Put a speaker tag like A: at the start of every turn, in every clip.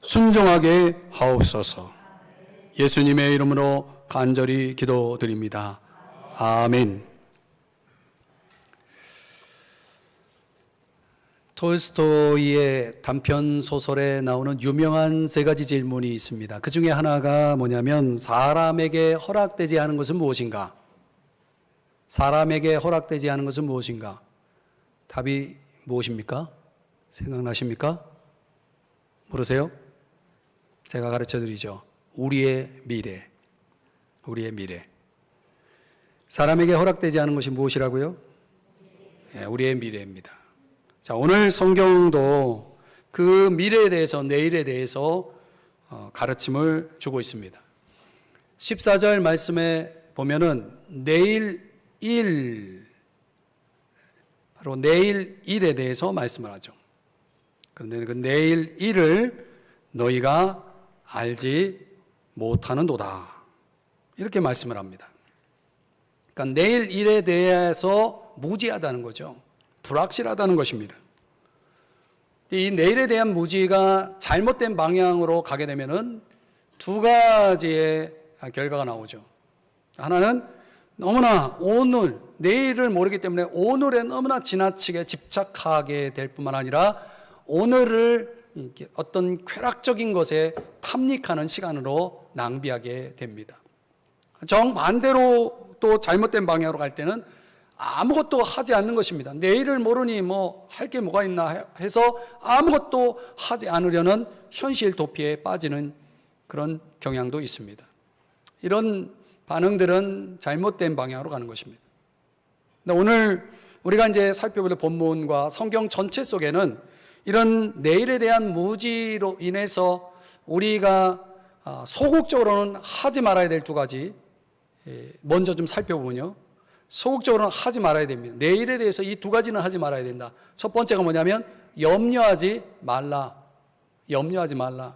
A: 순종하게 하옵소서. 예수님의 이름으로 간절히 기도드립니다. 아멘. 톨스토이의 단편 소설에 나오는 유명한 세 가지 질문이 있습니다. 그 중에 하나가 뭐냐면, 사람에게 허락되지 않은 것은 무엇인가? 사람에게 허락되지 않은 것은 무엇인가? 답이 무엇입니까? 생각나십니까? 모르세요? 제가 가르쳐 드리죠. 우리의 미래. 우리의 미래. 사람에게 허락되지 않은 것이 무엇이라고요? 네, 우리의 미래입니다. 자, 오늘 성경도 그 미래에 대해서, 내일에 대해서 가르침을 주고 있습니다. 14절 말씀에 보면은 내일 일, 바로 내일 일에 대해서 말씀을 하죠. 그런데 그 내일 일을 너희가 알지 못하는도다, 이렇게 말씀을 합니다. 그러니까 내일 일에 대해서 무지하다는 거죠. 불확실하다는 것입니다. 이 내일에 대한 무지가 잘못된 방향으로 가게 되면은 두 가지의 결과가 나오죠. 하나는 너무나 오늘, 내일을 모르기 때문에 오늘에 너무나 지나치게 집착하게 될 뿐만 아니라 오늘을 어떤 쾌락적인 것에 탐닉하는 시간으로 낭비하게 됩니다. 정반대로 또 잘못된 방향으로 갈 때는 아무것도 하지 않는 것입니다. 내일을 모르니 뭐 할 게 뭐가 있나 해서 아무것도 하지 않으려는 현실 도피에 빠지는 그런 경향도 있습니다. 이런 반응들은 잘못된 방향으로 가는 것입니다. 근데 오늘 우리가 이제 살펴볼 본문과 성경 전체 속에는 이런 내일에 대한 무지로 인해서 우리가 소극적으로는 하지 말아야 될 두 가지, 먼저 좀 살펴보면요, 소극적으로는 하지 말아야 됩니다. 내일에 대해서 이 두 가지는 하지 말아야 된다. 첫 번째가 뭐냐면 염려하지 말라. 염려하지 말라.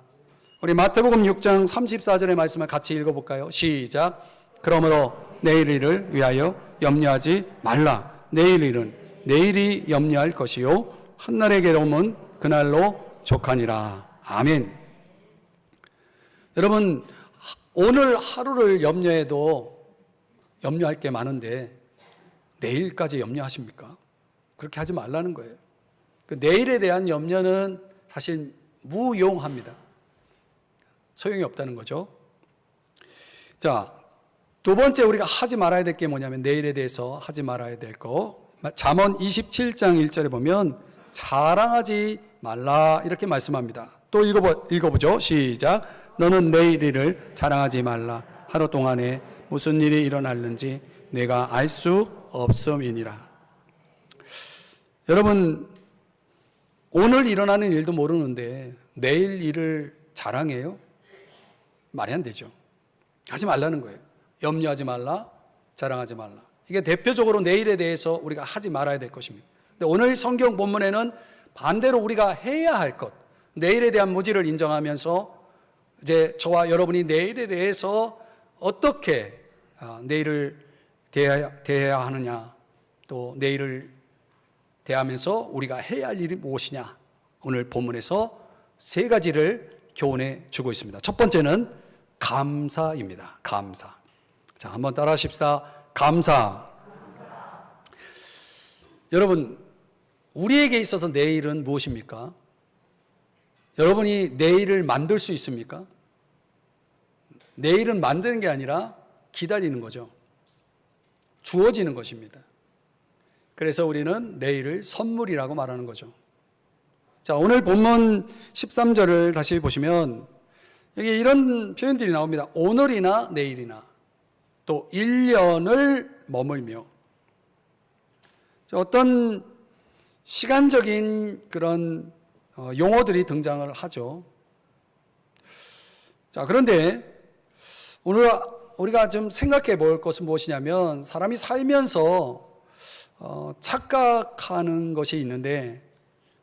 A: 우리 마태복음 6장 34절의 말씀을 같이 읽어볼까요? 시작. 그러므로 내일 일을 위하여 염려하지 말라. 내일 일은 내일이 염려할 것이요 한날의 괴로움은 그날로 족하니라. 아멘. 여러분, 오늘 하루를 염려해도 염려할 게 많은데 내일까지 염려하십니까? 그렇게 하지 말라는 거예요. 그 내일에 대한 염려는 사실 무용합니다. 소용이 없다는 거죠. 자, 두 번째 우리가 하지 말아야 될 게 뭐냐면, 내일에 대해서 하지 말아야 될 거, 잠언 27장 1절에 보면 자랑하지 말라, 이렇게 말씀합니다. 또 읽어보죠. 시작. 너는 내일 일을 자랑하지 말라. 하루 동안에 무슨 일이 일어날는지 내가 알 수 없음이니라. 여러분, 오늘 일어나는 일도 모르는데 내일 일을 자랑해요? 말이 안 되죠. 하지 말라는 거예요. 염려하지 말라, 자랑하지 말라. 이게 대표적으로 내일에 대해서 우리가 하지 말아야 될 것입니다. 근데 오늘 성경 본문에는 반대로 우리가 해야 할 것, 내일에 대한 무지를 인정하면서 이제 저와 여러분이 내일에 대해서 어떻게 내일을 대해야 하느냐, 또 내일을 대하면서 우리가 해야 할 일이 무엇이냐, 오늘 본문에서 세 가지를 교훈해 주고 있습니다. 첫 번째는 감사입니다. 감사. 자, 한번 따라 하십시다. 감사. 여러분, 우리에게 있어서 내일은 무엇입니까? 여러분이 내일을 만들 수 있습니까? 내일은 만드는 게 아니라 기다리는 거죠. 주어지는 것입니다. 그래서 우리는 내일을 선물이라고 말하는 거죠. 자, 오늘 본문 13절을 다시 보시면 여기 이런 표현들이 나옵니다. 오늘이나 내일이나, 또 1년을 머물며. 어떤 시간적인 그런 용어들이 등장을 하죠. 자, 그런데 오늘 우리가 좀 생각해 볼 것은 무엇이냐면, 사람이 살면서 착각하는 것이 있는데,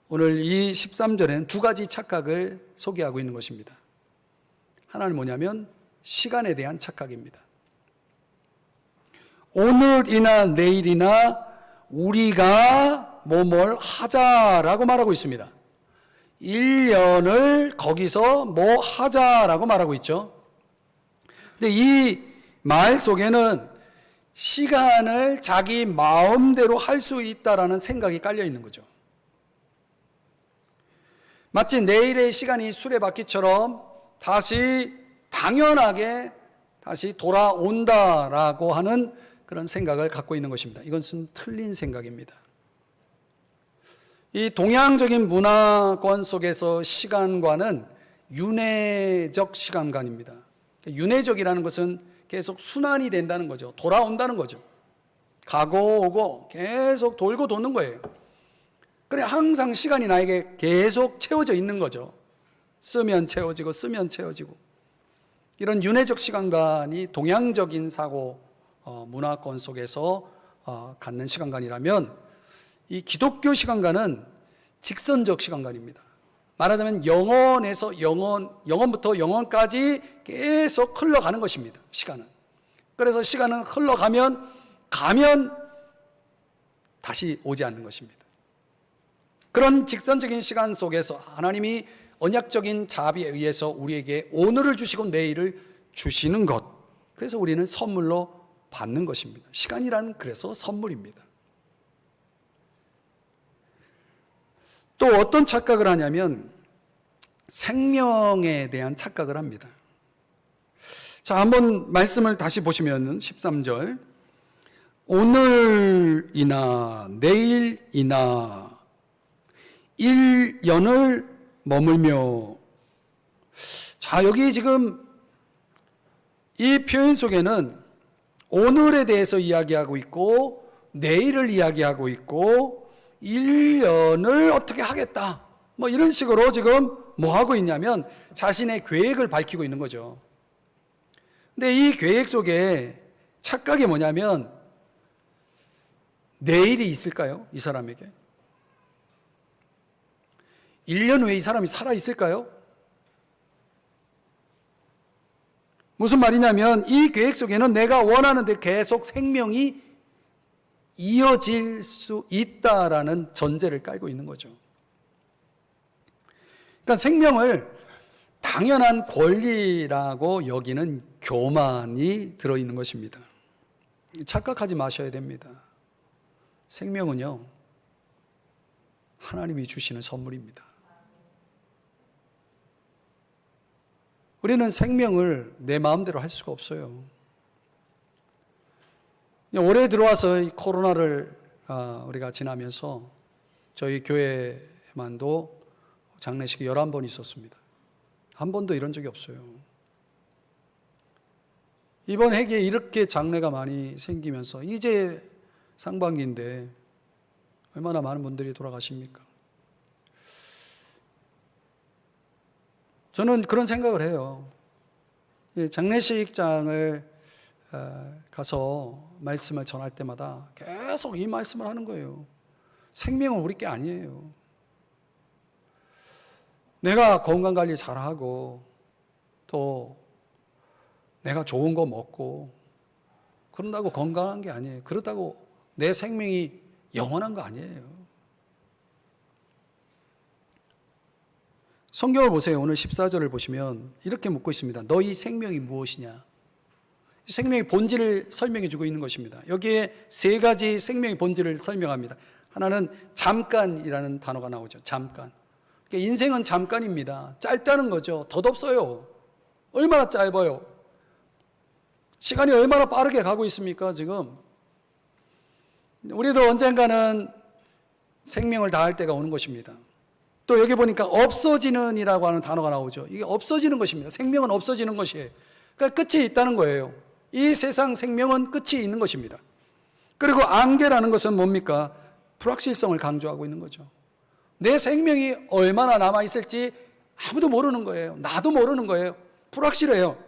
A: 오늘 이 13절에는 두 가지 착각을 소개하고 있는 것입니다. 하나는 뭐냐면 시간에 대한 착각입니다. 오늘이나 내일이나 우리가 뭘 하자라고 말하고 있습니다. 1년을 거기서 뭐 하자라고 말하고 있죠. 근데 이 말 속에는 시간을 자기 마음대로 할 수 있다라는 생각이 깔려 있는 거죠. 마치 내일의 시간이 수레바퀴처럼 다시 당연하게 다시 돌아온다라고 하는 그런 생각을 갖고 있는 것입니다. 이것은 틀린 생각입니다. 이 동양적인 문화권 속에서 시간관은 윤회적 시간관입니다. 윤회적이라는 것은 계속 순환이 된다는 거죠. 돌아온다는 거죠. 가고 오고 계속 돌고 도는 거예요. 그래 항상 시간이 나에게 계속 채워져 있는 거죠. 쓰면 채워지고 쓰면 채워지고. 이런 윤회적 시간관이 동양적인 사고 문화권 속에서 갖는 시간관이라면 이 기독교 시간관은 직선적 시간관입니다. 말하자면 영원에서 영원부터 영원까지 계속 흘러가는 것입니다. 시간은. 그래서 시간은 흘러가면 다시 오지 않는 것입니다. 그런 직선적인 시간 속에서 하나님이 언약적인 자비에 의해서 우리에게 오늘을 주시고 내일을 주시는 것. 그래서 우리는 선물로 받는 것입니다. 시간이란 그래서 선물입니다. 또 어떤 착각을 하냐면 생명에 대한 착각을 합니다. 자, 한번 말씀을 다시 보시면 13절. 오늘이나 내일이나 1년을 머물며. 자, 여기 지금 이 표현 속에는 오늘에 대해서 이야기하고 있고 내일을 이야기하고 있고 1년을 어떻게 하겠다 뭐 이런 식으로 지금 뭐 하고 있냐면 자신의 계획을 밝히고 있는 거죠. 근데 이 계획 속에 착각이 뭐냐면 내일이 있을까요? 이 사람에게 1년 후에 이 사람이 살아 있을까요? 무슨 말이냐면 이 계획 속에는 내가 원하는 데 계속 생명이 이어질 수 있다라는 전제를 깔고 있는 거죠. 그러니까 생명을 당연한 권리라고 여기는 교만이 들어있는 것입니다. 착각하지 마셔야 됩니다. 생명은요, 하나님이 주시는 선물입니다. 우리는 생명을 내 마음대로 할 수가 없어요. 올해 들어와서 이 코로나를 우리가 지나면서 저희 교회만도 장례식이 11번 있었습니다. 한 번도 이런 적이 없어요. 이번 해기에 이렇게 장례가 많이 생기면서 이제 상반기인데 얼마나 많은 분들이 돌아가십니까? 저는 그런 생각을 해요. 장례식장을 가서 말씀을 전할 때마다 계속 이 말씀을 하는 거예요. 생명은 우리 게 아니에요. 내가 건강관리 잘하고 또 내가 좋은 거 먹고 그런다고 건강한 게 아니에요. 그렇다고 내 생명이 영원한 거 아니에요. 성경을 보세요. 오늘 14절을 보시면 이렇게 묻고 있습니다. 너희 생명이 무엇이냐? 생명의 본질을 설명해 주고 있는 것입니다. 여기에 세 가지 생명의 본질을 설명합니다. 하나는 잠깐이라는 단어가 나오죠. 잠깐. 그러니까 인생은 잠깐입니다. 짧다는 거죠. 덧없어요. 얼마나 짧아요. 시간이 얼마나 빠르게 가고 있습니까, 지금? 우리도 언젠가는 생명을 다할 때가 오는 것입니다. 또 여기 보니까 없어지는 이라고 하는 단어가 나오죠. 이게 없어지는 것입니다. 생명은 없어지는 것이에요. 그러니까 끝이 있다는 거예요. 이 세상 생명은 끝이 있는 것입니다. 그리고 안개라는 것은 뭡니까? 불확실성을 강조하고 있는 거죠. 내 생명이 얼마나 남아있을지 아무도 모르는 거예요. 나도 모르는 거예요. 불확실해요.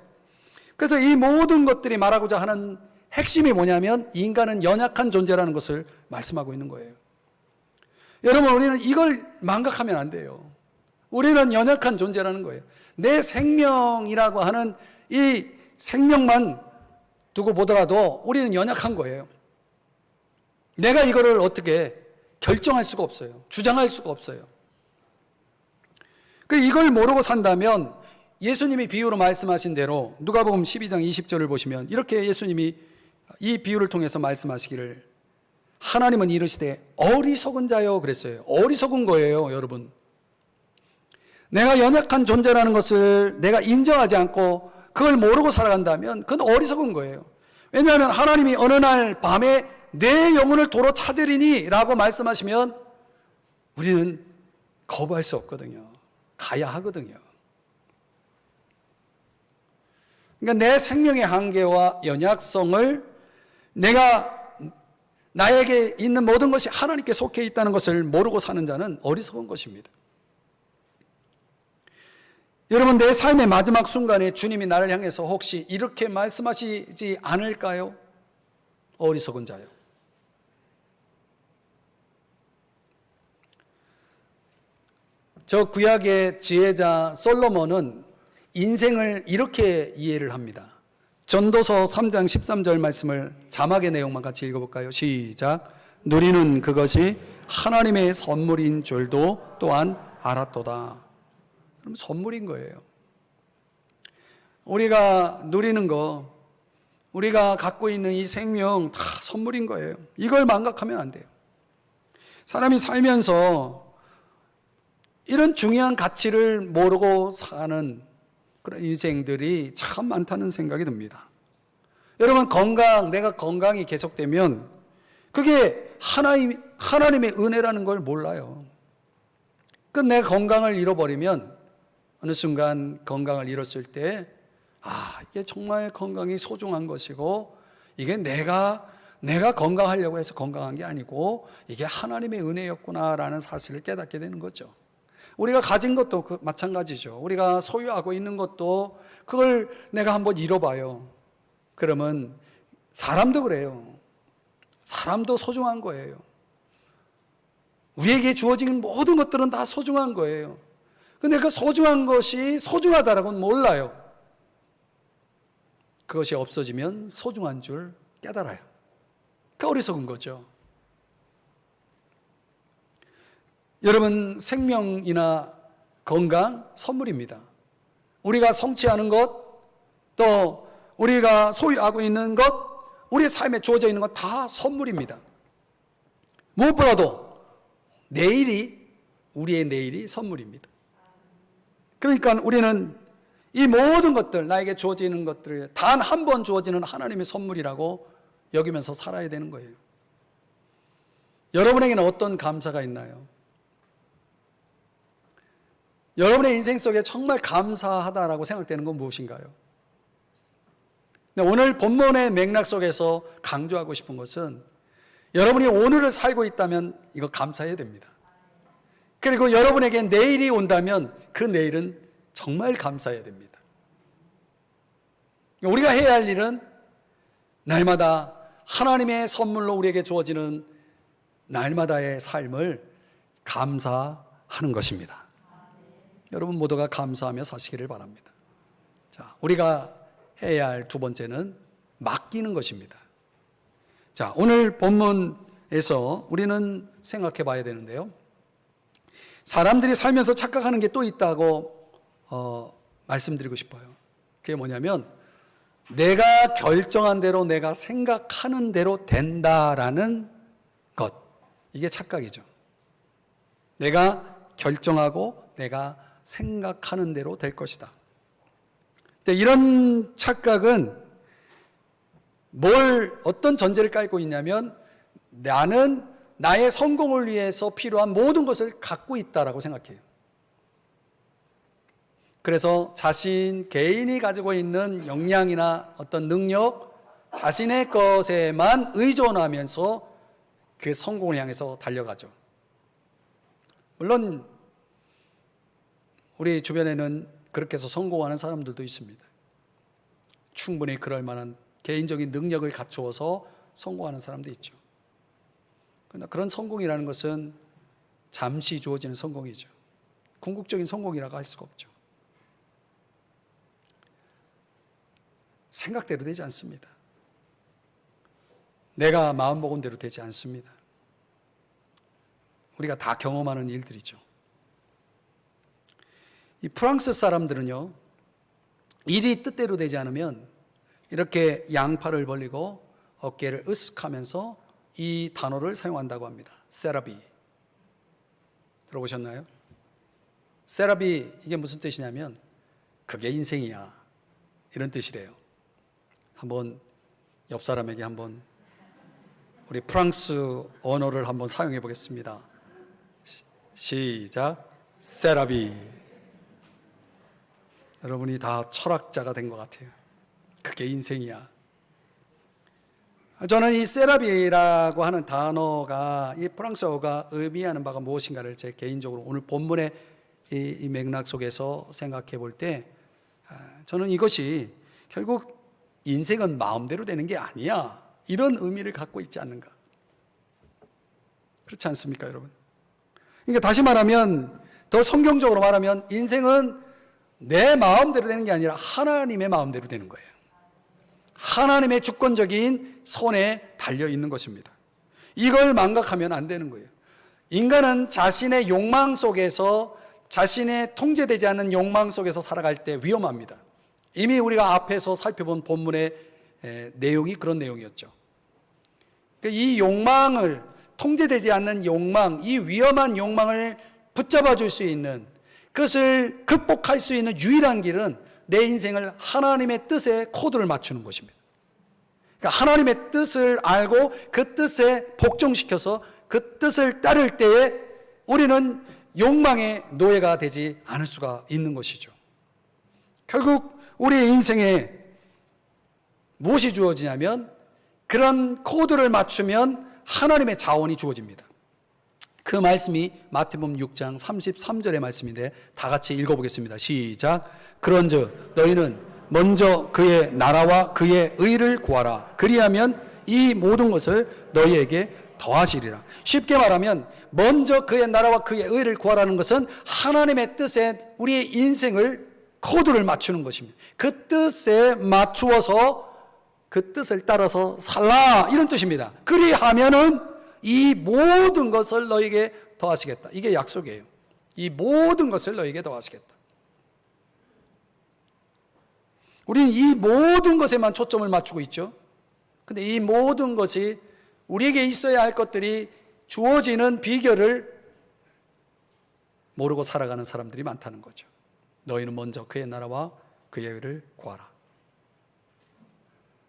A: 그래서 이 모든 것들이 말하고자 하는 핵심이 뭐냐면 인간은 연약한 존재라는 것을 말씀하고 있는 거예요. 여러분, 우리는 이걸 망각하면 안 돼요. 우리는 연약한 존재라는 거예요. 내 생명이라고 하는 이 생명만 두고 보더라도 우리는 연약한 거예요. 내가 이거를 어떻게 결정할 수가 없어요. 주장할 수가 없어요. 이걸 모르고 산다면 예수님이 비유로 말씀하신 대로 누가복음 12장 20절을 보시면 이렇게 예수님이 이 비유를 통해서 말씀하시기를, 하나님은 이르시되 어리석은 자여 그랬어요. 어리석은 거예요, 여러분. 내가 연약한 존재라는 것을 내가 인정하지 않고 그걸 모르고 살아간다면 그건 어리석은 거예요. 왜냐하면 하나님이 어느 날 밤에 내 영혼을 도로 찾으리니 라고 말씀하시면 우리는 거부할 수 없거든요. 가야 하거든요. 그러니까 내 생명의 한계와 연약성을, 내가 나에게 있는 모든 것이 하나님께 속해 있다는 것을 모르고 사는 자는 어리석은 것입니다. 여러분, 내 삶의 마지막 순간에 주님이 나를 향해서 혹시 이렇게 말씀하시지 않을까요? 어리석은 자요. 저 구약의 지혜자 솔로몬은 인생을 이렇게 이해를 합니다. 전도서 3장 13절 말씀을 자막의 내용만 같이 읽어볼까요? 시작. 누리는 그것이 하나님의 선물인 줄도 또한 알았도다. 그럼 선물인 거예요. 우리가 누리는 거, 우리가 갖고 있는 이 생명 다 선물인 거예요. 이걸 망각하면 안 돼요. 사람이 살면서 이런 중요한 가치를 모르고 사는 그런 인생들이 참 많다는 생각이 듭니다. 여러분, 내가 건강이 계속되면 그게 하나님의 은혜라는 걸 몰라요. 내가 건강을 잃어버리면 어느 순간 건강을 잃었을 때, 이게 정말 건강이 소중한 것이고, 이게 내가 건강하려고 해서 건강한 게 아니고 이게 하나님의 은혜였구나라는 사실을 깨닫게 되는 거죠. 우리가 가진 것도 마찬가지죠. 우리가 소유하고 있는 것도 그걸 내가 한번 잃어봐요. 그러면 사람도 그래요. 사람도 소중한 거예요. 우리에게 주어진 모든 것들은 다 소중한 거예요. 근데 그 소중한 것이 소중하다라고는 몰라요. 그것이 없어지면 소중한 줄 깨달아요. 그 어리석은 거죠. 여러분, 생명이나 건강 선물입니다. 우리가 성취하는 것, 또 우리가 소유하고 있는 것, 우리 삶에 주어져 있는 것 다 선물입니다. 무엇보다도 우리의 내일이 선물입니다. 그러니까 우리는 이 모든 것들, 나에게 주어지는 것들을 단 한 번 주어지는 하나님의 선물이라고 여기면서 살아야 되는 거예요. 여러분에게는 어떤 감사가 있나요? 여러분의 인생 속에 정말 감사하다라고 생각되는 건 무엇인가요? 오늘 본문의 맥락 속에서 강조하고 싶은 것은, 여러분이 오늘을 살고 있다면 이거 감사해야 됩니다. 그리고 여러분에게 내일이 온다면 그 내일은 정말 감사해야 됩니다. 우리가 해야 할 일은 날마다 하나님의 선물로 우리에게 주어지는 날마다의 삶을 감사하는 것입니다. 여러분 모두가 감사하며 사시기를 바랍니다. 자, 우리가 해야 할 두 번째는 맡기는 것입니다. 자, 오늘 본문에서 우리는 생각해 봐야 되는데요. 사람들이 살면서 착각하는 게 또 있다고 말씀드리고 싶어요. 그게 뭐냐면, 내가 결정한 대로, 내가 생각하는 대로 된다라는 것. 이게 착각이죠. 내가 결정하고 내가 생각하는 대로 될 것이다. 이런 착각은 어떤 전제를 깔고 있냐면, 나는 나의 성공을 위해서 필요한 모든 것을 갖고 있다라고 생각해요. 그래서 개인이 가지고 있는 역량이나 어떤 능력, 자신의 것에만 의존하면서 그 성공을 향해서 달려가죠. 물론 우리 주변에는 그렇게 해서 성공하는 사람들도 있습니다. 충분히 그럴 만한 개인적인 능력을 갖추어서 성공하는 사람도 있죠. 그러나 그런 성공이라는 것은 잠시 주어지는 성공이죠. 궁극적인 성공이라고 할 수가 없죠. 생각대로 되지 않습니다. 내가 마음먹은 대로 되지 않습니다. 우리가 다 경험하는 일들이죠. 이 프랑스 사람들은요, 일이 뜻대로 되지 않으면 이렇게 양팔을 벌리고 어깨를 으쓱하면서 이 단어를 사용한다고 합니다. 세라비. 들어보셨나요? 세라비, 이게 무슨 뜻이냐면 그게 인생이야, 이런 뜻이래요. 한번 옆 사람에게 한번 우리 프랑스 언어를 한번 사용해 보겠습니다. 시작. 세라비. 여러분이 다 철학자가 된 것 같아요. 그게 인생이야. 저는 이 세라비라고 하는 단어가 이 프랑스어가 의미하는 바가 무엇인가를 제 개인적으로 오늘 본문의 이 맥락 속에서 생각해 볼 때, 저는 이것이 결국 인생은 마음대로 되는 게 아니야, 이런 의미를 갖고 있지 않는가. 그렇지 않습니까, 여러분? 그러니까 다시 말하면, 더 성경적으로 말하면 인생은 내 마음대로 되는 게 아니라 하나님의 마음대로 되는 거예요. 하나님의 주권적인 손에 달려 있는 것입니다. 이걸 망각하면 안 되는 거예요. 인간은 자신의 욕망 속에서, 자신의 통제되지 않는 욕망 속에서 살아갈 때 위험합니다. 이미 우리가 앞에서 살펴본 본문의 내용이 그런 내용이었죠. 이 욕망을, 통제되지 않는 욕망, 이 위험한 욕망을 붙잡아 줄 수 있는, 그것을 극복할 수 있는 유일한 길은 내 인생을 하나님의 뜻에 코드를 맞추는 것입니다. 그러니까 하나님의 뜻을 알고 그 뜻에 복종시켜서 그 뜻을 따를 때에 우리는 욕망의 노예가 되지 않을 수가 있는 것이죠. 결국 우리의 인생에 무엇이 주어지냐면, 그런 코드를 맞추면 하나님의 자원이 주어집니다. 그 말씀이 마태복음 6장 33절의 말씀인데 다 같이 읽어보겠습니다. 시작. 그런즉 너희는 먼저 그의 나라와 그의 의를 구하라. 그리하면 이 모든 것을 너희에게 더하시리라. 쉽게 말하면 먼저 그의 나라와 그의 의를 구하라는 것은 하나님의 뜻에 우리의 인생을 코드를 맞추는 것입니다. 그 뜻에 맞추어서 그 뜻을 따라서 살라, 이런 뜻입니다. 그리하면은 이 모든 것을 너에게 더하시겠다. 이게 약속이에요. 이 모든 것을 너에게 더하시겠다. 우리는 이 모든 것에만 초점을 맞추고 있죠. 근데 이 모든 것이 우리에게 있어야 할 것들이 주어지는 비결을 모르고 살아가는 사람들이 많다는 거죠. 너희는 먼저 그의 나라와 그의 의를 구하라.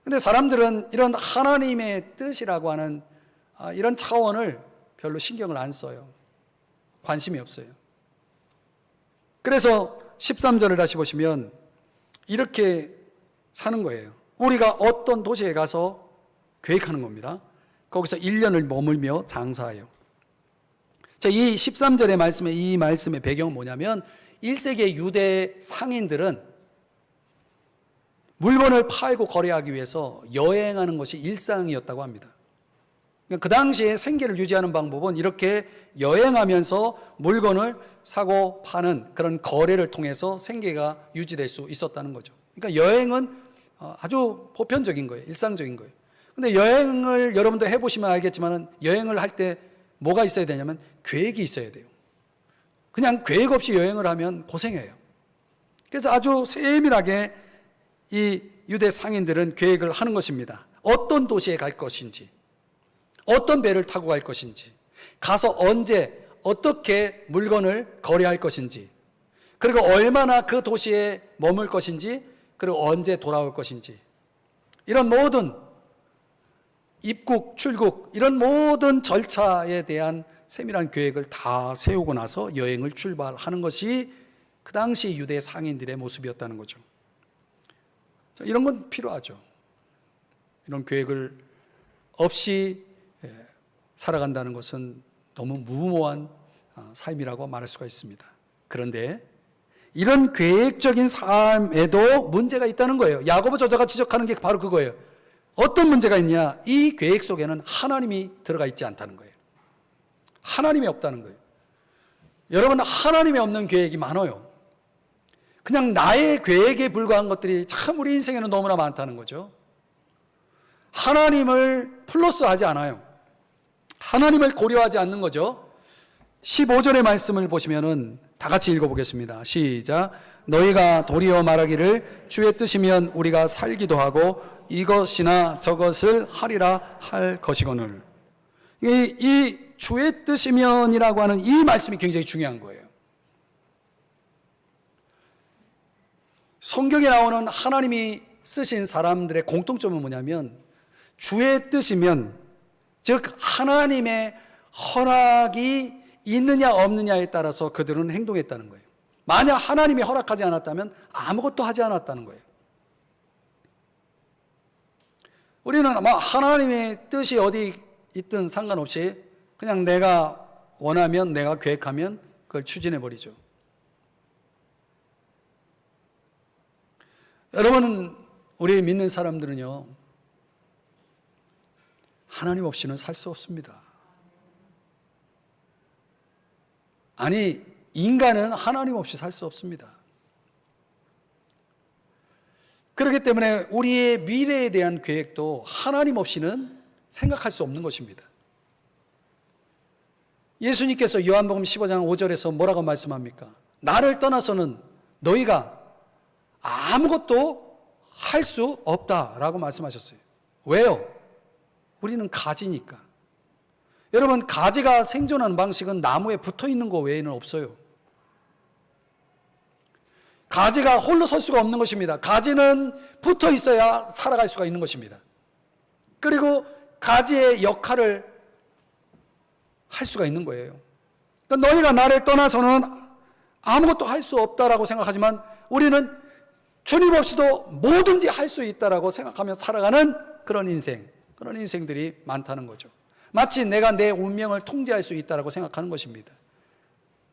A: 근데 사람들은 이런 하나님의 뜻이라고 하는 이런 차원을 별로 신경을 안 써요. 관심이 없어요. 그래서 13절을 다시 보시면 이렇게 사는 거예요. 우리가 어떤 도시에 가서 계획하는 겁니다. 거기서 1년을 머물며 장사해요. 자, 이 13절의 말씀에, 이 말씀의 배경은 뭐냐면 1세기의 유대 상인들은 물건을 팔고 거래하기 위해서 여행하는 것이 일상이었다고 합니다. 그 당시에 생계를 유지하는 방법은 이렇게 여행하면서 물건을 사고 파는 그런 거래를 통해서 생계가 유지될 수 있었다는 거죠. 그러니까 여행은 아주 보편적인 거예요. 일상적인 거예요. 근데 여행을 여러분도 해보시면 알겠지만 여행을 할 때 뭐가 있어야 되냐면 계획이 있어야 돼요. 그냥 계획 없이 여행을 하면 고생해요. 그래서 아주 세밀하게 이 유대 상인들은 계획을 하는 것입니다. 어떤 도시에 갈 것인지, 어떤 배를 타고 갈 것인지, 가서 언제 어떻게 물건을 거래할 것인지, 그리고 얼마나 그 도시에 머물 것인지, 그리고 언제 돌아올 것인지, 이런 모든 입국, 출국, 이런 모든 절차에 대한 세밀한 계획을 다 세우고 나서 여행을 출발하는 것이 그 당시 유대 상인들의 모습이었다는 거죠. 이런 건 필요하죠. 이런 계획을 없이 살아간다는 것은 너무 무모한 삶이라고 말할 수가 있습니다. 그런데 이런 계획적인 삶에도 문제가 있다는 거예요. 야고보 저자가 지적하는 게 바로 그거예요. 어떤 문제가 있냐? 이 계획 속에는 하나님이 들어가 있지 않다는 거예요. 하나님이 없다는 거예요. 여러분, 하나님이 없는 계획이 많아요. 그냥 나의 계획에 불과한 것들이 참 우리 인생에는 너무나 많다는 거죠. 하나님을 플러스하지 않아요. 하나님을 고려하지 않는 거죠. 15절의 말씀을 보시면은 다 같이 읽어보겠습니다. 시작. 너희가 도리어 말하기를 주의 뜻이면 우리가 살기도 하고 이것이나 저것을 하리라 할 것이거늘. 이 주의 뜻이면이라고 하는 이 말씀이 굉장히 중요한 거예요. 성경에 나오는 하나님이 쓰신 사람들의 공통점은 뭐냐면 주의 뜻이면, 즉 하나님의 허락이 있느냐 없느냐에 따라서 그들은 행동했다는 거예요. 만약 하나님이 허락하지 않았다면 아무것도 하지 않았다는 거예요. 우리는 아마 하나님의 뜻이 어디 있든 상관없이 그냥 내가 원하면, 내가 계획하면 그걸 추진해 버리죠. 여러분, 우리 믿는 사람들은요, 하나님 없이는 살 수 없습니다. 아니, 인간은 하나님 없이 살 수 없습니다. 그렇기 때문에 우리의 미래에 대한 계획도 하나님 없이는 생각할 수 없는 것입니다. 예수님께서 요한복음 15장 5절에서 뭐라고 말씀합니까? 나를 떠나서는 너희가 아무것도 할 수 없다라고 말씀하셨어요. 왜요? 우리는 가지니까. 여러분, 가지가 생존하는 방식은 나무에 붙어 있는 거 외에는 없어요. 가지가 홀로 설 수가 없는 것입니다. 가지는 붙어 있어야 살아갈 수가 있는 것입니다. 그리고 가지의 역할을 할 수가 있는 거예요. 그러니까 너희가 나를 떠나서는 아무것도 할 수 없다라고 생각하지만 우리는 주님 없이도 뭐든지 할 수 있다라고 생각하며 살아가는 그런 인생들이 많다는 거죠. 마치 내가 내 운명을 통제할 수 있다라고 생각하는 것입니다.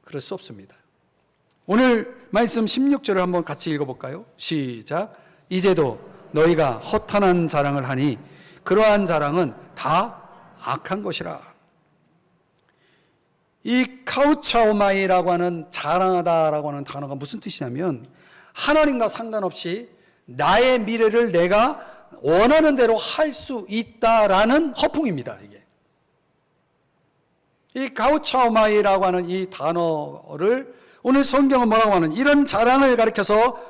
A: 그럴 수 없습니다. 오늘 말씀 16절을 한번 같이 읽어볼까요? 시작. 이제도 너희가 허탄한 자랑을 하니 그러한 자랑은 다 악한 것이라. 이 카우차오마이라고 하는 자랑하다라고 하는 단어가 무슨 뜻이냐면 하나님과 상관없이 나의 미래를 내가 원하는 대로 할 수 있다라는 허풍입니다. 이게. 이 가우차오마이라고 하는 이 단어를 오늘 성경은 뭐라고 하는, 이런 자랑을 가리켜서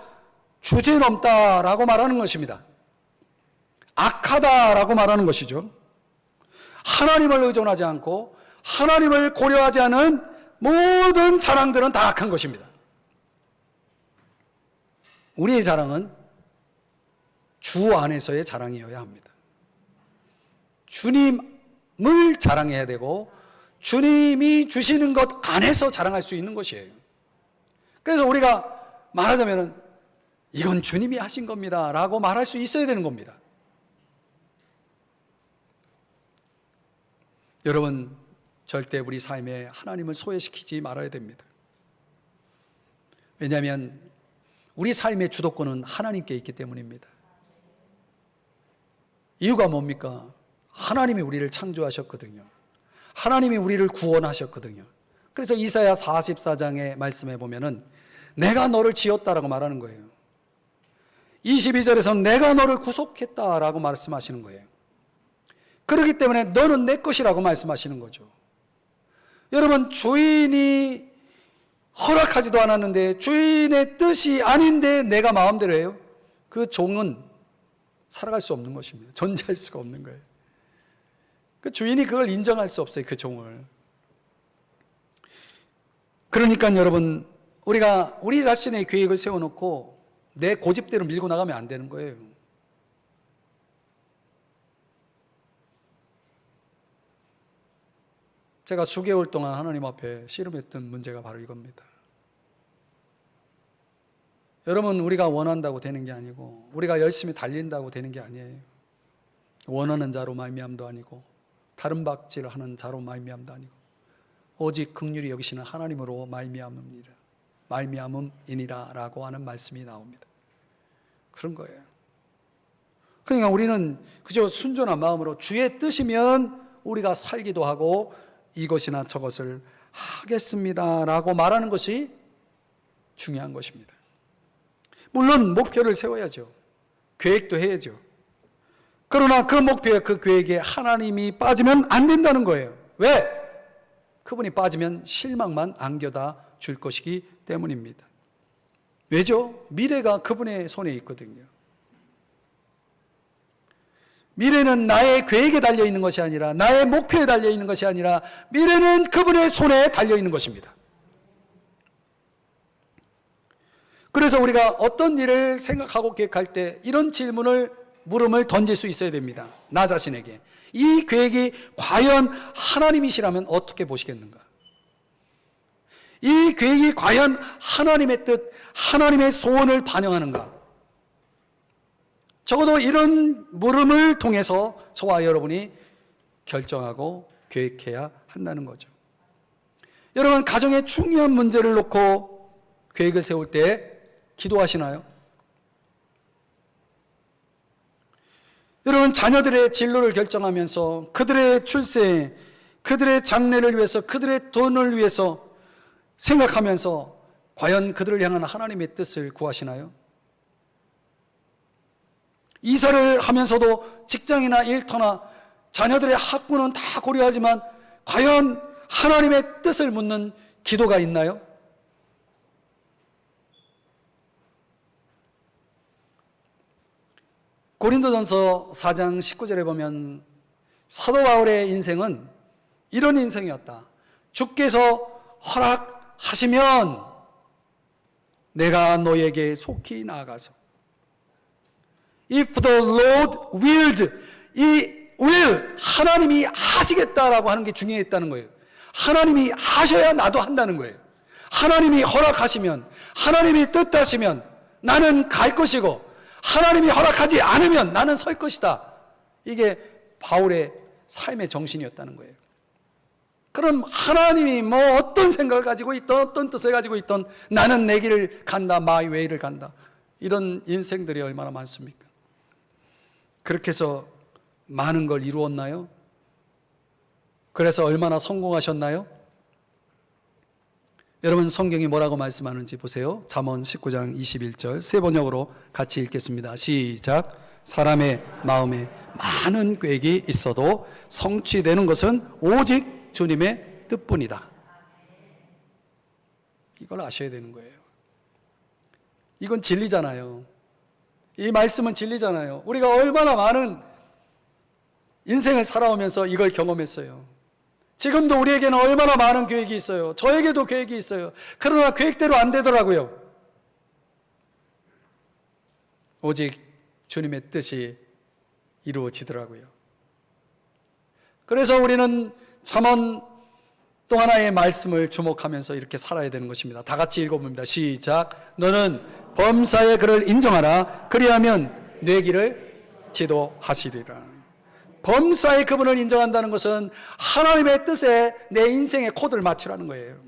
A: 주제넘다라고 말하는 것입니다. 악하다라고 말하는 것이죠. 하나님을 의존하지 않고 하나님을 고려하지 않은 모든 자랑들은 다 악한 것입니다. 우리의 자랑은 주 안에서의 자랑이어야 합니다. 주님을 자랑해야 되고 주님이 주시는 것 안에서 자랑할 수 있는 것이에요. 그래서 우리가 말하자면 이건 주님이 하신 겁니다 라고 말할 수 있어야 되는 겁니다. 여러분, 절대 우리 삶에 하나님을 소외시키지 말아야 됩니다. 왜냐하면 우리 삶의 주도권은 하나님께 있기 때문입니다. 이유가 뭡니까? 하나님이 우리를 창조하셨거든요. 하나님이 우리를 구원하셨거든요. 그래서 이사야 44장의 말씀에 보면은 내가 너를 지었다라고 말하는 거예요. 22절에서 내가 너를 구속했다라고 말씀하시는 거예요. 그렇기 때문에 너는 내 것이라고 말씀하시는 거죠. 여러분, 주인이 허락하지도 않았는데 주인의 뜻이 아닌데 내가 마음대로 해요? 그 종은 살아갈 수 없는 것입니다. 존재할 수가 없는 거예요. 그 주인이 그걸 인정할 수 없어요, 그 종을. 그러니까 여러분, 우리가 우리 자신의 계획을 세워놓고 내 고집대로 밀고 나가면 안 되는 거예요. 제가 수개월 동안 하나님 앞에 씨름했던 문제가 바로 이겁니다. 여러분, 우리가 원한다고 되는 게 아니고 우리가 열심히 달린다고 되는 게 아니에요. 원하는 자로 말미암도 아니고 다른 박질을 하는 자로 말미암도 아니고 오직 긍휼히 여기시는 하나님으로 말미암음이니라 라고 하는 말씀이 나옵니다. 그런 거예요. 그러니까 우리는 그저 순전한 마음으로 주의 뜻이면 우리가 살기도 하고 이것이나 저것을 하겠습니다 라고 말하는 것이 중요한 것입니다. 물론 목표를 세워야죠. 계획도 해야죠. 그러나 그 목표에, 그 계획에 하나님이 빠지면 안 된다는 거예요. 왜? 그분이 빠지면 실망만 안겨다 줄 것이기 때문입니다. 왜죠? 미래가 그분의 손에 있거든요. 미래는 나의 계획에 달려있는 것이 아니라, 나의 목표에 달려있는 것이 아니라, 미래는 그분의 손에 달려있는 것입니다. 그래서 우리가 어떤 일을 생각하고 계획할 때 이런 물음을 던질 수 있어야 됩니다. 나 자신에게. 이 계획이 과연 하나님이시라면 어떻게 보시겠는가? 이 계획이 과연 하나님의 뜻, 하나님의 소원을 반영하는가? 적어도 이런 물음을 통해서 저와 여러분이 결정하고 계획해야 한다는 거죠. 여러분, 가정의 중요한 문제를 놓고 계획을 세울 때 기도하시나요? 여러분, 자녀들의 진로를 결정하면서 그들의 출세, 그들의 장래를 위해서, 그들의 돈을 위해서 생각하면서 과연 그들을 향한 하나님의 뜻을 구하시나요? 이사를 하면서도 직장이나 일터나 자녀들의 학군은 다 고려하지만 과연 하나님의 뜻을 묻는 기도가 있나요? 고린도전서 4장 19절에 보면 사도 바울의 인생은 이런 인생이었다. 주께서 허락하시면 내가 너에게 속히 나아가서, If the Lord willed, 이 will, 하나님이 하시겠다라고 하는 게 중요했다는 거예요. 하나님이 하셔야 나도 한다는 거예요. 하나님이 허락하시면, 하나님이 뜻하시면 나는 갈 것이고, 하나님이 허락하지 않으면 나는 설 것이다. 이게 바울의 삶의 정신이었다는 거예요. 그럼 하나님이 뭐 어떤 생각을 가지고 있던, 어떤 뜻을 가지고 있던, 나는 내 길을 간다, my way를 간다. 이런 인생들이 얼마나 많습니까? 그렇게 해서 많은 걸 이루었나요? 그래서 얼마나 성공하셨나요? 여러분, 성경이 뭐라고 말씀하는지 보세요. 잠언 19장 21절 세 번역으로 같이 읽겠습니다. 시작. 사람의 마음에 많은 계획이 있어도 성취되는 것은 오직 주님의 뜻뿐이다. 이걸 아셔야 되는 거예요. 이건 진리잖아요. 이 말씀은 진리잖아요. 우리가 얼마나 많은 인생을 살아오면서 이걸 경험했어요. 지금도 우리에게는 얼마나 많은 계획이 있어요. 저에게도 계획이 있어요. 그러나 계획대로 안 되더라고요. 오직 주님의 뜻이 이루어지더라고요. 그래서 우리는 잠언 또 하나의 말씀을 주목하면서 이렇게 살아야 되는 것입니다. 다 같이 읽어봅니다. 시작. 너는 범사의 그를 인정하라. 그리하면 내 길을 지도하시리라. 범사의 그분을 인정한다는 것은 하나님의 뜻에 내 인생의 코드를 맞추라는 거예요.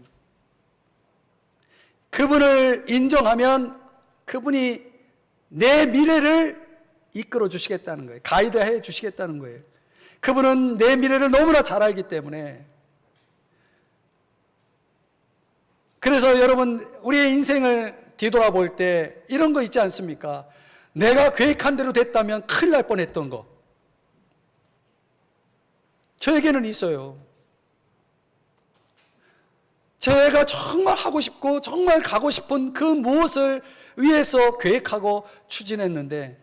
A: 그분을 인정하면 그분이 내 미래를 이끌어 주시겠다는 거예요. 가이드해 주시겠다는 거예요. 그분은 내 미래를 너무나 잘 알기 때문에. 그래서 여러분, 우리의 인생을 뒤돌아볼 때 이런 거 있지 않습니까? 내가 계획한 대로 됐다면 큰일 날 뻔했던 거. 저에게는 있어요. 제가 정말 하고 싶고 정말 가고 싶은 그 무엇을 위해서 계획하고 추진했는데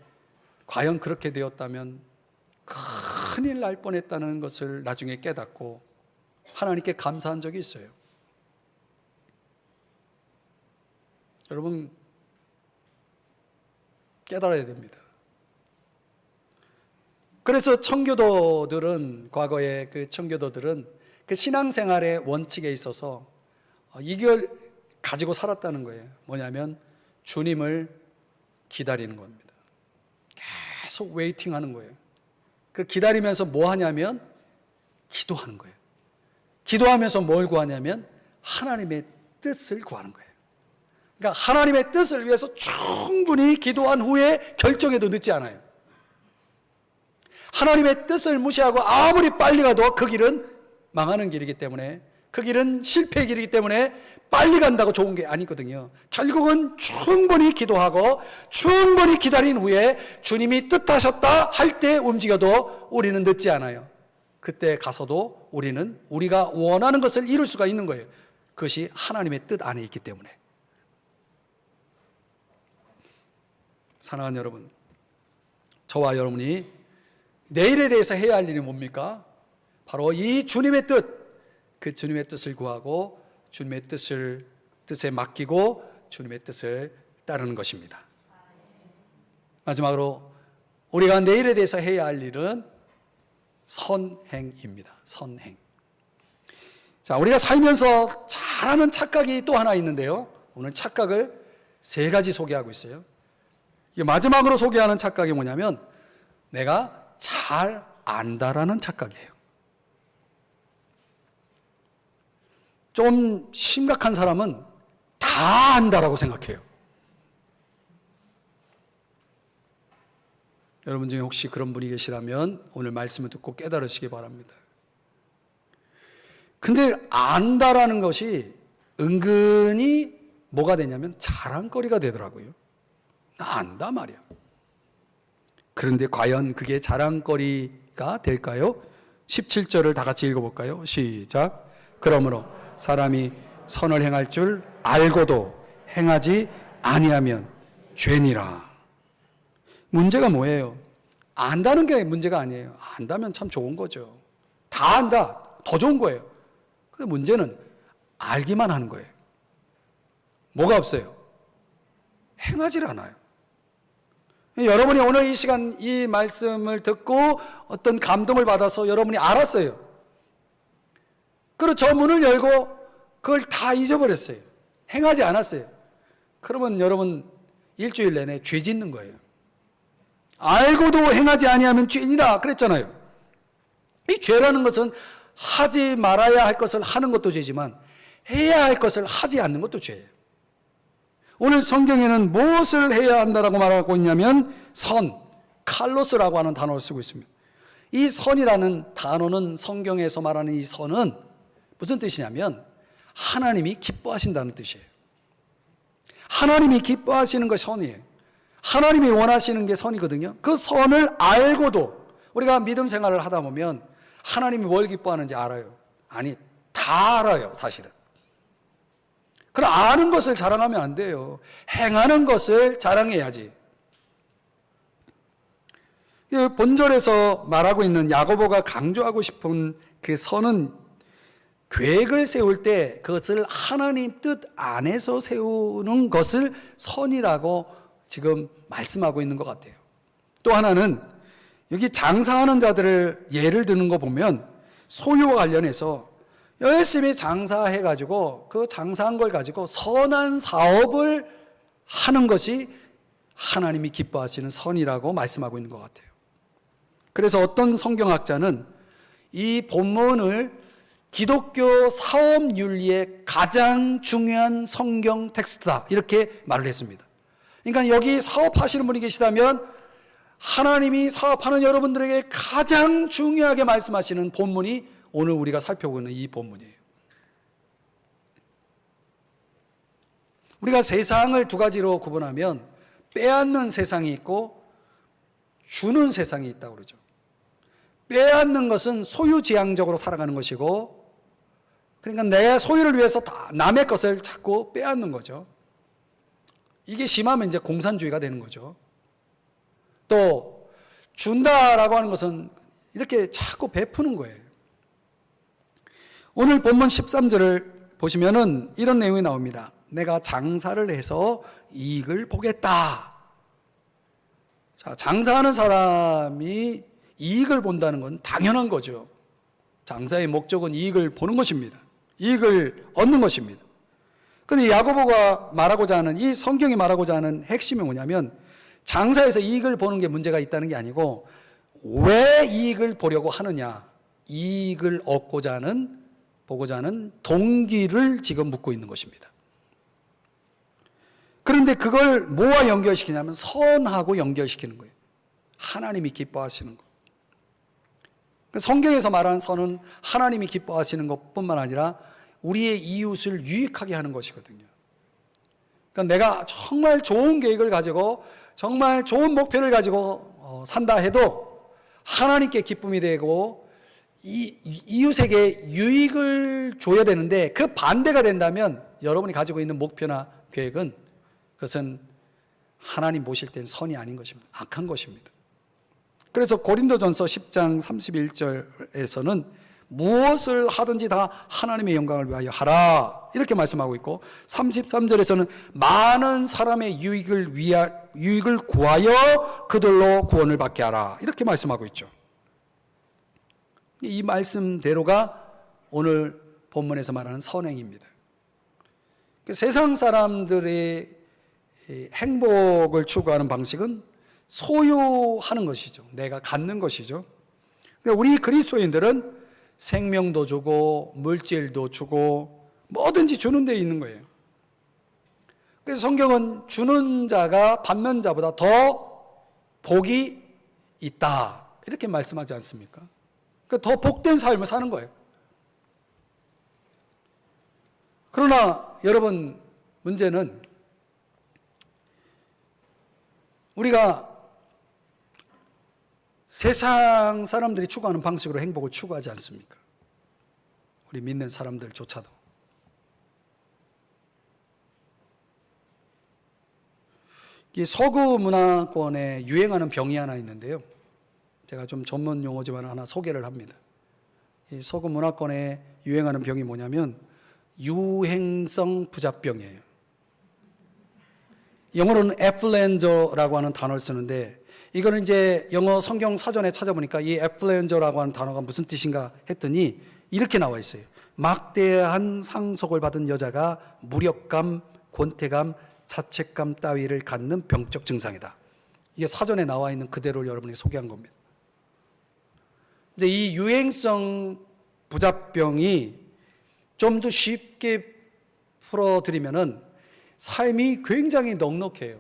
A: 과연 그렇게 되었다면 큰일 날 뻔했다는 것을 나중에 깨닫고 하나님께 감사한 적이 있어요. 여러분, 깨달아야 됩니다. 그래서 청교도들은, 과거의 그 청교도들은 그 신앙생활의 원칙에 있어서 이걸 가지고 살았다는 거예요. 뭐냐면 주님을 기다리는 겁니다. 계속 웨이팅 하는 거예요. 그 기다리면서 뭐 하냐면 기도하는 거예요. 기도하면서 뭘 구하냐면 하나님의 뜻을 구하는 거예요. 그러니까 하나님의 뜻을 위해서 충분히 기도한 후에 결정해도 늦지 않아요. 하나님의 뜻을 무시하고 아무리 빨리 가도 그 길은 망하는 길이기 때문에, 그 길은 실패의 길이기 때문에 빨리 간다고 좋은 게 아니거든요. 결국은 충분히 기도하고 충분히 기다린 후에 주님이 뜻하셨다 할 때 움직여도 우리는 늦지 않아요. 그때 가서도 우리는 우리가 원하는 것을 이룰 수가 있는 거예요. 그것이 하나님의 뜻 안에 있기 때문에. 사랑하는 여러분, 저와 여러분이 내일에 대해서 해야 할 일이 뭡니까? 바로 이 주님의 뜻, 그 주님의 뜻을 구하고 주님의 뜻에 맡기고 주님의 뜻을 따르는 것입니다. 마지막으로 우리가 내일에 대해서 해야 할 일은 선행입니다. 선행. 자, 우리가 살면서 잘하는 착각이 또 하나 있는데요. 오늘 착각을 3가지 소개하고 있어요. 이게 마지막으로 소개하는 착각이 뭐냐면 내가 잘 안다라는 착각이에요. 좀 심각한 사람은 다 안다라고 생각해요. 여러분 중에 혹시 그런 분이 계시다면 오늘 말씀을 듣고 깨달으시기 바랍니다. 근데 안다라는 것이 은근히 뭐가 되냐면 자랑거리가 되더라고요. 나 안다 말이야. 그런데 과연 그게 자랑거리가 될까요? 17절을 다 같이 읽어볼까요? 시작. 그러므로 사람이 선을 행할 줄 알고도 행하지 아니하면 죄니라. 문제가 뭐예요? 안다는 게 문제가 아니에요. 안다면 참 좋은 거죠. 다 안다. 더 좋은 거예요. 근데 문제는 알기만 하는 거예요. 뭐가 없어요? 행하질 않아요. 여러분이 오늘 이 시간 이 말씀을 듣고 어떤 감동을 받아서 여러분이 알았어요. 그리고 저 문을 열고 그걸 다 잊어버렸어요. 행하지 않았어요. 그러면 여러분 일주일 내내 죄 짓는 거예요. 알고도 행하지 아니하면 죄니라 그랬잖아요. 이 죄라는 것은 하지 말아야 할 것을 하는 것도 죄지만 해야 할 것을 하지 않는 것도 죄예요. 오늘 성경에는 무엇을 해야 한다라고 말하고 있냐면 선, 칼로스라고 하는 단어를 쓰고 있습니다. 이 선이라는 단어는 성경에서 말하는 이 선은 무슨 뜻이냐면 하나님이 기뻐하신다는 뜻이에요. 하나님이 기뻐하시는 것이 선이에요. 하나님이 원하시는 게 선이거든요. 그 선을 알고도 우리가 믿음 생활을 하다 보면 하나님이 뭘 기뻐하는지 알아요? 아니, 다 알아요, 사실은. 그럼 아는 것을 자랑하면 안 돼요. 행하는 것을 자랑해야지. 본절에서 말하고 있는 야고보가 강조하고 싶은 그 선은 계획을 세울 때 그것을 하나님 뜻 안에서 세우는 것을 선이라고 지금 말씀하고 있는 것 같아요. 또 하나는 여기 장사하는 자들을 예를 드는 거 보면 소유와 관련해서 열심히 장사해가지고 그 장사한 걸 가지고 선한 사업을 하는 것이 하나님이 기뻐하시는 선이라고 말씀하고 있는 것 같아요. 그래서 어떤 성경학자는 이 본문을 기독교 사업윤리의 가장 중요한 성경 텍스트다 이렇게 말을 했습니다. 그러니까 여기 사업하시는 분이 계시다면 하나님이 사업하는 여러분들에게 가장 중요하게 말씀하시는 본문이 오늘 우리가 살펴보고 있는 이 본문이에요. 우리가 세상을 2가지로 구분하면 빼앗는 세상이 있고 주는 세상이 있다고 그러죠. 빼앗는 것은 소유지향적으로 살아가는 것이고, 그러니까 내 소유를 위해서 다 남의 것을 자꾸 빼앗는 거죠. 이게 심하면 이제 공산주의가 되는 거죠. 또 준다라고 하는 것은 이렇게 자꾸 베푸는 거예요. 오늘 본문 13절을 보시면은 이런 내용이 나옵니다. 내가 장사를 해서 이익을 보겠다. 자, 장사하는 사람이 이익을 본다는 건 당연한 거죠. 장사의 목적은 이익을 보는 것입니다. 이익을 얻는 것입니다. 그런데 야고보가 말하고자 하는, 이 성경이 말하고자 하는 핵심이 뭐냐면 장사에서 이익을 보는 게 문제가 있다는 게 아니고 왜 이익을 보려고 하느냐, 이익을 얻고자 하는, 보고자 하는 동기를 지금 묻고 있는 것입니다. 그런데 그걸 뭐와 연결시키냐면 선하고 연결시키는 거예요. 하나님이 기뻐하시는 것. 성경에서 말하는 선은 하나님이 기뻐하시는 것뿐만 아니라 우리의 이웃을 유익하게 하는 것이거든요. 그러니까 내가 정말 좋은 계획을 가지고 정말 좋은 목표를 가지고 산다 해도 하나님께 기쁨이 되고 이웃에게 유익을 줘야 되는데 그 반대가 된다면 여러분이 가지고 있는 목표나 계획은 그것은 하나님 보실 땐 선이 아닌 것입니다. 악한 것입니다. 그래서 고린도전서 10장 31절에서는 무엇을 하든지 다 하나님의 영광을 위하여 하라 이렇게 말씀하고 있고, 33절에서는 많은 사람의 유익을 구하여 그들로 구원을 받게 하라 이렇게 말씀하고 있죠. 이 말씀대로가 오늘 본문에서 말하는 선행입니다. 세상 사람들의 행복을 추구하는 방식은 소유하는 것이죠. 내가 갖는 것이죠. 우리 그리스도인들은 생명도 주고 물질도 주고 뭐든지 주는 데 있는 거예요. 그래서 성경은 주는 자가 받는 자보다 더 복이 있다 이렇게 말씀하지 않습니까? 더 복된 삶을 사는 거예요. 그러나 여러분, 문제는 우리가 세상 사람들이 추구하는 방식으로 행복을 추구하지 않습니까? 우리 믿는 사람들조차도. 이 서구 문화권에 유행하는 병이 하나 있는데요. 제가 좀 전문 용어지만 하나 소개를 합니다. 이 서구 문화권에 유행하는 병이 뭐냐면 유행성 부자병이에요. 영어로는 애플렌저라고 하는 단어를 쓰는데, 이거는 이제 영어 성경 사전에 찾아보니까 이 애플렌저라고 하는 단어가 무슨 뜻인가 했더니 이렇게 나와 있어요. 막대한 상속을 받은 여자가 무력감, 권태감, 자책감 따위를 갖는 병적 증상이다. 이게 사전에 나와 있는 그대로 여러분이 소개한 겁니다. 이제 이 유행성 부자병이 좀 더 쉽게 풀어드리면은 삶이 굉장히 넉넉해요.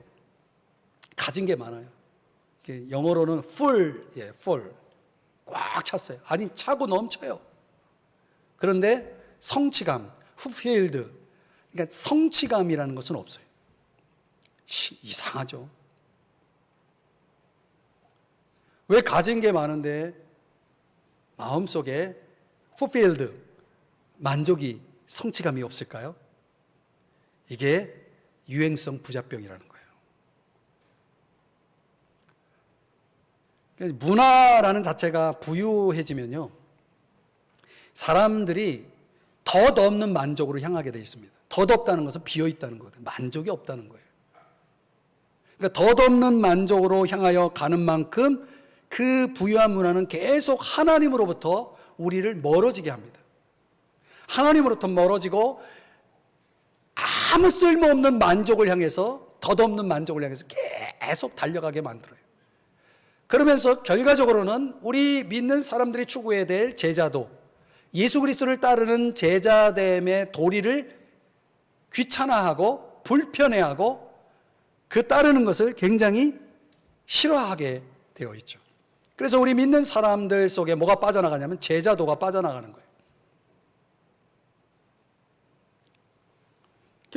A: 가진 게 많아요. 영어로는 full, 꽉 찼어요. 아니 차고 넘쳐요. 그런데 성취감, fulfilled, 그러니까 성취감이라는 것은 없어요. 이상하죠. 왜 가진 게 많은데 마음속에 fulfilled, 만족이, 성취감이 없을까요? 이게 유행성 부자병이라는 거예요. 문화라는 자체가 부유해지면요, 사람들이 덧없는 만족으로 향하게 되어 있습니다. 덧없다는 것은 비어있다는 거거든요. 만족이 없다는 거예요. 그러니까 덧없는 만족으로 향하여 가는 만큼 그 부유한 문화는 계속 하나님으로부터 우리를 멀어지게 합니다. 하나님으로부터 멀어지고 아무 쓸모없는 만족을 향해서, 덧없는 만족을 향해서 계속 달려가게 만들어요. 그러면서 결과적으로는 우리 믿는 사람들이 추구해야 될 제자도, 예수 그리스도를 따르는 제자됨의 도리를 귀찮아하고 불편해하고 그 따르는 것을 굉장히 싫어하게 되어 있죠. 그래서 우리 믿는 사람들 속에 뭐가 빠져나가냐면 제자도가 빠져나가는 거예요.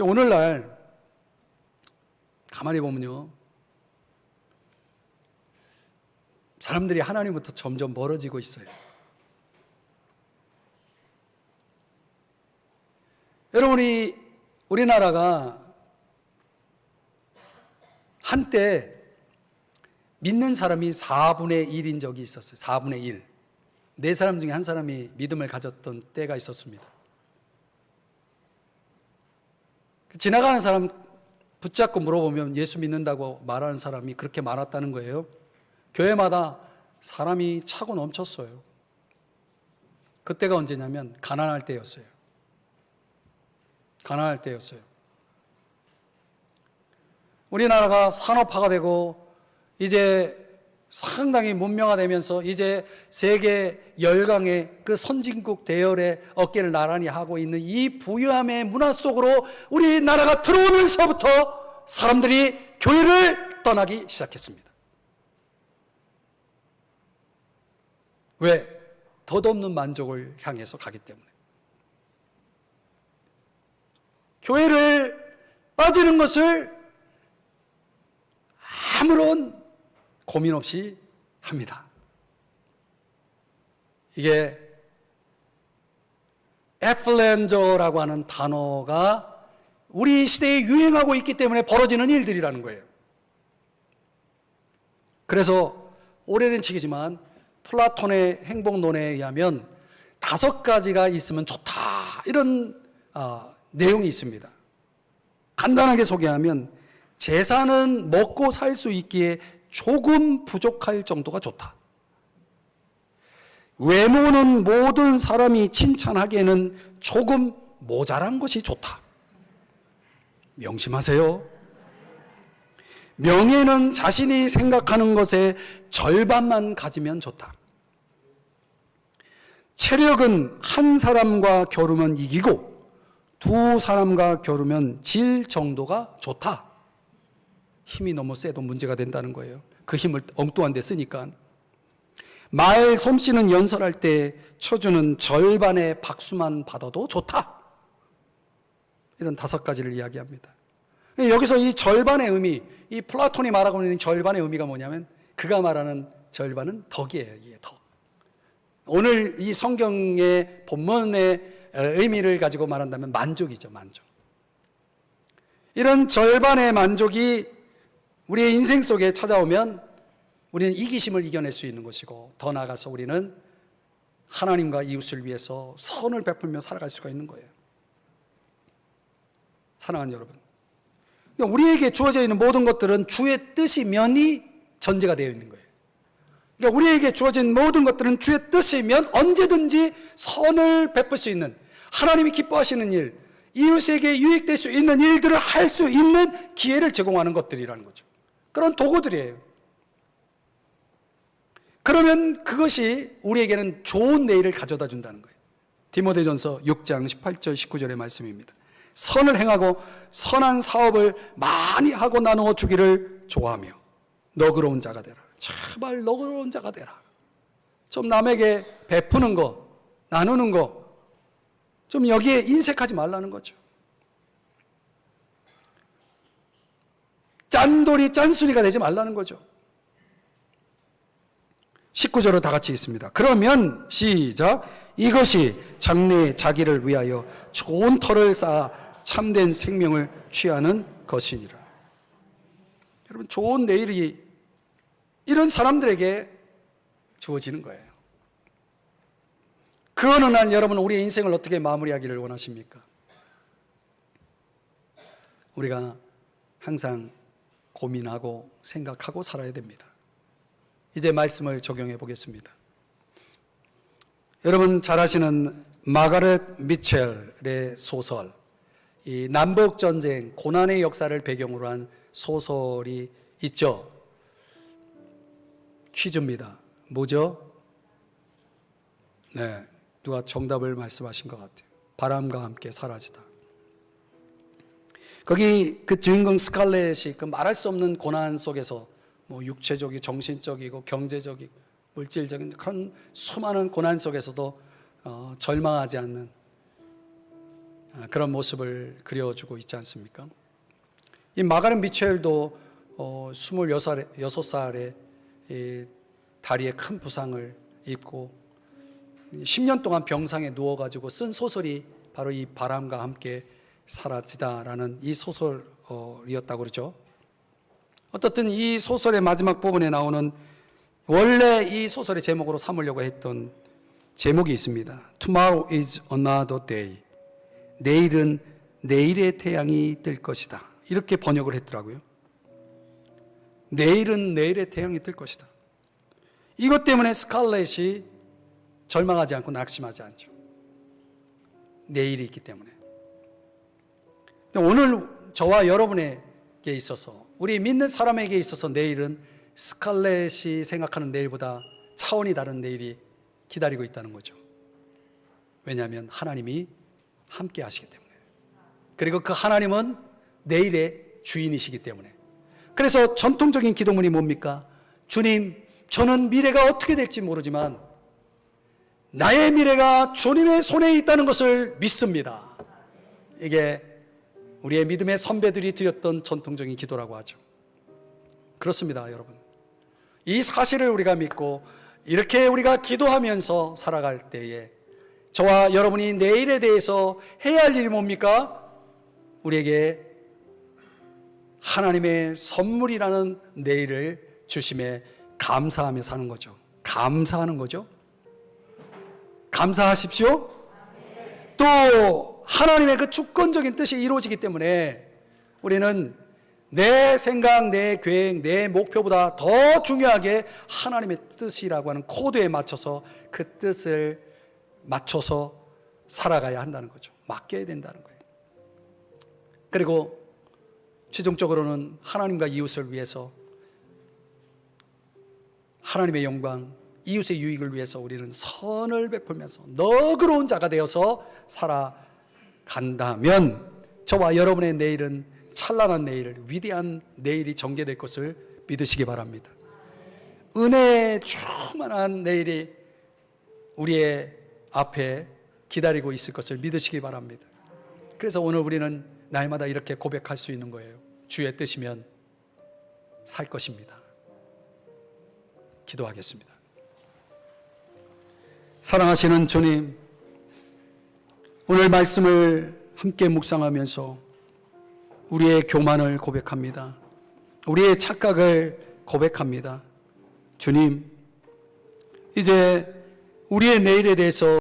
A: 오늘날 가만히 보면요, 사람들이 하나님부터 점점 멀어지고 있어요. 여러분이 우리나라가 한때 믿는 사람이 4분의 1인 적이 있었어요. 4분의 1. 네 사람 중에 한 사람이 믿음을 가졌던 때가 있었습니다. 지나가는 사람 붙잡고 물어보면 예수 믿는다고 말하는 사람이 그렇게 많았다는 거예요. 교회마다 사람이 차고 넘쳤어요. 그때가 언제냐면 가난할 때였어요. 가난할 때였어요. 우리나라가 산업화가 되고 이제 상당히 문명화되면서 이제 세계 열강의 그 선진국 대열의 어깨를 나란히 하고 있는 이 부유함의 문화 속으로 우리나라가 들어오면서부터 사람들이 교회를 떠나기 시작했습니다. 왜? 덧없는 만족을 향해서 가기 때문에. 교회를 빠지는 것을 아무런 고민 없이 합니다. 이게 애플랜저라고 하는 단어가 우리 시대에 유행하고 있기 때문에 벌어지는 일들이라는 거예요. 그래서 오래된 책이지만 플라톤의 행복론에 의하면 5가지가 있으면 좋다, 이런 내용이 있습니다. 간단하게 소개하면 재산은 먹고 살 수 있기에 조금 부족할 정도가 좋다. 외모는 모든 사람이 칭찬하기에는 조금 모자란 것이 좋다. 명심하세요. 명예는 자신이 생각하는 것의 절반만 가지면 좋다. 체력은 한 사람과 겨루면 이기고 2사람과 겨루면 질 정도가 좋다. 힘이 너무 세도 문제가 된다는 거예요. 그 힘을 엉뚱한 데 쓰니까. 말 솜씨는 연설할 때 쳐주는 절반의 박수만 받아도 좋다. 이런 5가지를 이야기합니다. 여기서 이 절반의 의미, 이 플라톤이 말하고 있는 절반의 의미가 뭐냐면, 그가 말하는 절반은 덕이에요. 이게 덕. 오늘 이 성경의 본문의 의미를 가지고 말한다면 만족이죠. 만족. 이런 절반의 만족이 우리의 인생 속에 찾아오면 우리는 이기심을 이겨낼 수 있는 것이고, 더 나아가서 우리는 하나님과 이웃을 위해서 선을 베풀며 살아갈 수가 있는 거예요. 사랑하는 여러분, 우리에게 주어져 있는 모든 것들은 주의 뜻이면이 전제가 되어 있는 거예요. 그러니까 우리에게 주어진 모든 것들은 주의 뜻이면 언제든지 선을 베풀 수 있는, 하나님이 기뻐하시는 일, 이웃에게 유익될 수 있는 일들을 할 수 있는 기회를 제공하는 것들이라는 거죠. 그런 도구들이에요. 그러면 그것이 우리에게는 좋은 내일을 가져다 준다는 거예요. 디모데전서 6장 18절 19절의 말씀입니다. 선을 행하고 선한 사업을 많이 하고 나누어 주기를 좋아하며 너그러운 자가 되라. 제발 너그러운 자가 되라. 좀 남에게 베푸는 거, 나누는 거, 좀 여기에 인색하지 말라는 거죠. 짠돌이 짠순이가 되지 말라는 거죠. 19절로 다 같이 있습니다. 그러면 시작. 이것이 장래의 자기를 위하여 좋은 터를 쌓아 참된 생명을 취하는 것이니라. 여러분, 좋은 내일이 이런 사람들에게 주어지는 거예요. 그 어느 날 여러분, 우리의 인생을 어떻게 마무리하기를 원하십니까? 우리가 항상 고민하고 생각하고 살아야 됩니다. 이제 말씀을 적용해 보겠습니다. 여러분 잘 아시는 마가렛 미첼의 소설, 이 남북전쟁 고난의 역사를 배경으로 한 소설이 있죠. 퀴즈입니다. 뭐죠? 네, 누가 정답을 말씀하신 것 같아요. 바람과 함께 사라지다. 거기 그 주인공 스칼렛이 그 말할 수 없는 고난 속에서 뭐 육체적이고 정신적이고 경제적이고 물질적인 그런 수많은 고난 속에서도 절망하지 않는 그런 모습을 그려주고 있지 않습니까? 이 마가렛 미첼도 26살에 다리에 큰 부상을 입고 10년 동안 병상에 누워가지고 쓴 소설이 바로 이 바람과 함께 사라지다라는 이 소설이었다고 그러죠. 어떻든 이 소설의 마지막 부분에 나오는, 원래 이 소설의 제목으로 삼으려고 했던 제목이 있습니다. Tomorrow is another day. 내일은 내일의 태양이 뜰 것이다. 이렇게 번역을 했더라고요. 내일은 내일의 태양이 뜰 것이다. 이것 때문에 스칼렛이 절망하지 않고 낙심하지 않죠. 내일이 있기 때문에. 오늘 저와 여러분에게 있어서, 우리 믿는 사람에게 있어서 내일은 스칼렛이 생각하는 내일보다 차원이 다른 내일이 기다리고 있다는 거죠. 왜냐하면 하나님이 함께 하시기 때문에. 그리고 그 하나님은 내일의 주인이시기 때문에. 그래서 전통적인 기도문이 뭡니까? 주님, 저는 미래가 어떻게 될지 모르지만 나의 미래가 주님의 손에 있다는 것을 믿습니다. 이게 우리의 믿음의 선배들이 드렸던 전통적인 기도라고 하죠. 그렇습니다, 여러분. 이 사실을 우리가 믿고 이렇게 우리가 기도하면서 살아갈 때에 저와 여러분이 내일에 대해서 해야 할 일이 뭡니까? 우리에게 하나님의 선물이라는 내일을 주심에 감사하며 사는 거죠. 감사하는 거죠. 감사하십시오. 또 하나님의 그 주권적인 뜻이 이루어지기 때문에 우리는 내 생각, 내 계획, 내 목표보다 더 중요하게 하나님의 뜻이라고 하는 코드에 맞춰서 그 뜻을 맞춰서 살아가야 한다는 거죠. 맡겨야 된다는 거예요. 그리고 최종적으로는 하나님과 이웃을 위해서, 하나님의 영광, 이웃의 유익을 위해서 우리는 선을 베풀면서 너그러운 자가 되어서 살아간다면 저와 여러분의 내일은 찬란한 내일, 위대한 내일이 전개될 것을 믿으시기 바랍니다. 은혜에 충만한 내일이 우리의 앞에 기다리고 있을 것을 믿으시기 바랍니다. 그래서 오늘 우리는 날마다 이렇게 고백할 수 있는 거예요. 주의 뜻이면 살 것입니다. 기도하겠습니다. 사랑하시는 주님, 오늘 말씀을 함께 묵상하면서 우리의 교만을 고백합니다. 우리의 착각을 고백합니다. 주님, 이제 우리의 내일에 대해서